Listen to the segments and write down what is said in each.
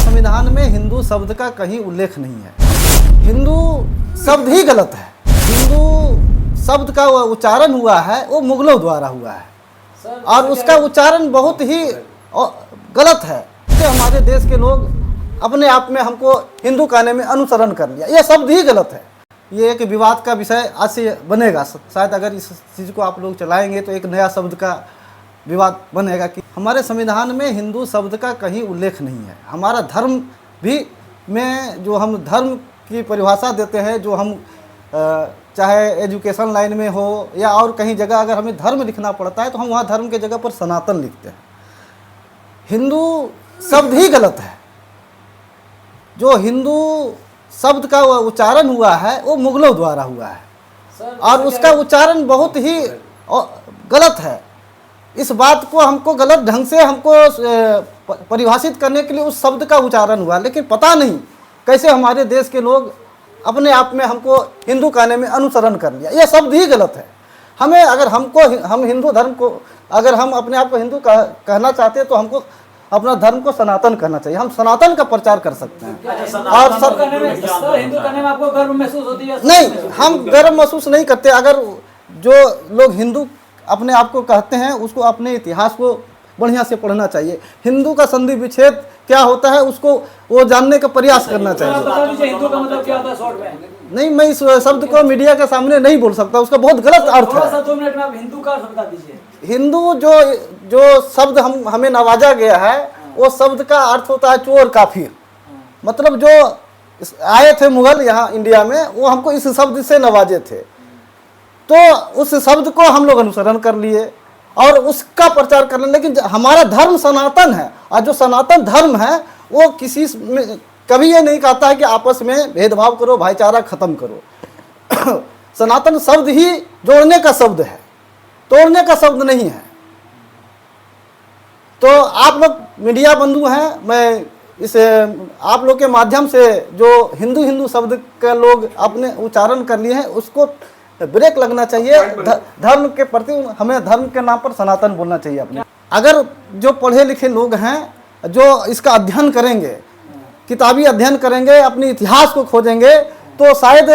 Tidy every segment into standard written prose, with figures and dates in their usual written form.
संविधान में हिंदू शब्द का कहीं उल्लेख नहीं है। हिंदू शब्द ही गलत है। हिंदू शब्द का उच्चारण हुआ है वो मुगलों द्वारा हुआ है और उसका उच्चारण बहुत ही गलत है। हमारे देश के लोग अपने आप में हमको हिंदू कहने में अनुसरण कर लिया, यह शब्द ही गलत है। ये एक विवाद का विषय आज से बनेगा। शायद अगर इस चीज़ को आप लोग चलाएंगे तो एक नया शब्द का विवाद बनेगा कि हमारे संविधान में हिंदू शब्द का कहीं उल्लेख नहीं है। हमारा धर्म भी में जो हम धर्म की परिभाषा देते हैं, जो हम चाहे एजुकेशन लाइन में हो या और कहीं जगह अगर हमें धर्म लिखना पड़ता है तो हम वहाँ धर्म के जगह पर सनातन लिखते हैं। हिंदू शब्द ही गलत है। जो हिंदू शब्द का उच्चारण हुआ है वो मुगलों द्वारा हुआ है और उसका उच्चारण बहुत ही गलत है। इस बात को हमको गलत ढंग से हमको परिभाषित करने के लिए उस शब्द का उच्चारण हुआ, लेकिन पता नहीं कैसे हमारे देश के लोग अपने आप में हमको हिंदू कहने में अनुसरण कर लिया। यह शब्द ही गलत है। हमें अगर हम हिंदू धर्म को अगर हम अपने आप को हिंदू कहना चाहते हैं तो हमको अपना धर्म को सनातन करना चाहिए। हम सनातन का प्रचार कर सकते हैं। और हिंदू कहने में आपको गर्व महसूस होती है? नहीं, हम गर्व महसूस नहीं करते। अगर जो लोग हिंदू अपने आप को कहते हैं उसको अपने इतिहास को बढ़िया से पढ़ना चाहिए। हिंदू का संधि विच्छेद क्या होता है उसको वो जानने का प्रयास करना चाहिए। हिंदू का मतलब क्या होता है शॉर्ट में? नहीं, मैं इस शब्द को मीडिया के सामने नहीं बोल सकता, उसका बहुत गलत अर्थ है। 2 मिनट में आप हिंदू का बता दीजिए। हिंदू जो शब्द हमें नवाजा गया है वो शब्द का अर्थ होता है चोर काफिर। मतलब जो आए थे मुगल यहाँ इंडिया में वो हमको इस शब्द से नवाजे थे, तो उस शब्द को हम लोग अनुसरण कर लिए और उसका प्रचार कर लें। लेकिन हमारा धर्म सनातन है और जो सनातन धर्म है वो किसी कभी ये नहीं कहता है कि आपस में भेदभाव करो, भाईचारा खत्म करो। सनातन शब्द ही जोड़ने का शब्द है, तोड़ने का शब्द नहीं है। तो आप लोग मीडिया बंधु हैं, मैं इस आप लोग के माध्यम से जो हिंदू शब्द का लोग अपने उच्चारण कर लिए हैं उसको ब्रेक लगना चाहिए। धर्म के प्रति हमें धर्म के नाम पर सनातन बोलना चाहिए अपने। अगर जो पढ़े लिखे लोग हैं जो इसका अध्ययन करेंगे, किताबी अध्ययन करेंगे, अपने इतिहास को खोजेंगे तो शायद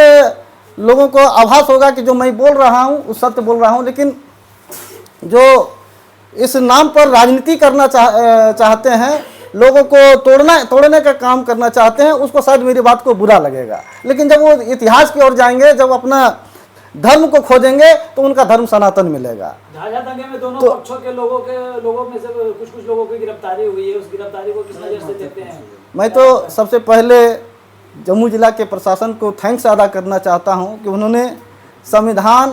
लोगों को आभास होगा कि जो मैं बोल रहा हूँ उस सत्य बोल रहा हूँ। लेकिन जो इस नाम पर राजनीति करना चाहते हैं, लोगों को तोड़ने का काम करना चाहते हैं, उसको शायद मेरी बात को बुरा लगेगा। लेकिन जब वो इतिहास की ओर जाएंगे, जब अपना धर्म को खोजेंगे तो उनका धर्म सनातन मिलेगा। झाझा दंगे में दोनों पक्षों के लोगों में से कुछ लोगों की गिरफ्तारी हुई है, उस गिरफ्तारी को किस नजर से देखते हैं? मैं तो सबसे पहले जम्मू जिला के प्रशासन को थैंक्स अदा करना चाहता हूं कि उन्होंने संविधान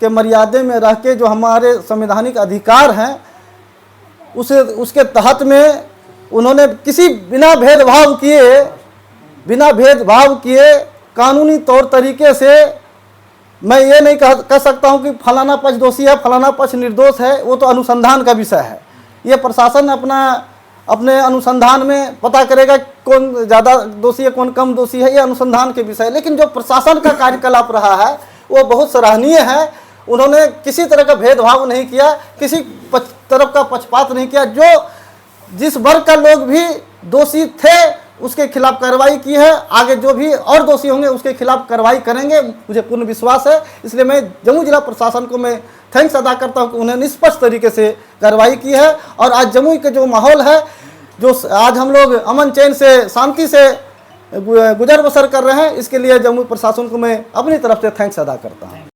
के मर्यादे में रह के जो हमारे संवैधानिक अधिकार हैं उसके तहत में उन्होंने किसी बिना भेदभाव किए कानूनी तौर तरीके से, मैं ये नहीं कह सकता हूँ कि फलाना पक्ष दोषी है, फलाना पक्ष निर्दोष है, वो तो अनुसंधान का विषय है। ये प्रशासन अपने अनुसंधान में पता करेगा कौन ज़्यादा दोषी है कौन कम दोषी है, ये अनुसंधान के विषय है। लेकिन जो प्रशासन का कार्यकलाप रहा है वो बहुत सराहनीय है। उन्होंने किसी तरह का भेदभाव नहीं किया, किसी तरफ का पक्षपात नहीं किया। जिस वर्ग का लोग भी दोषी थे उसके खिलाफ कार्रवाई की है। आगे जो भी और दोषी होंगे उसके खिलाफ कार्रवाई करेंगे, मुझे पूर्ण विश्वास है। इसलिए मैं जम्मू जिला प्रशासन को मैं थैंक्स अदा करता हूं कि उन्हें निष्पक्ष तरीके से कार्रवाई की है। और आज जम्मू के जो माहौल है, जो आज हम लोग अमन चैन से शांति से गुजर बसर कर रहे हैं, इसके लिए जम्मू प्रशासन को मैं अपनी तरफ से थैंक्स अदा करता हूँ।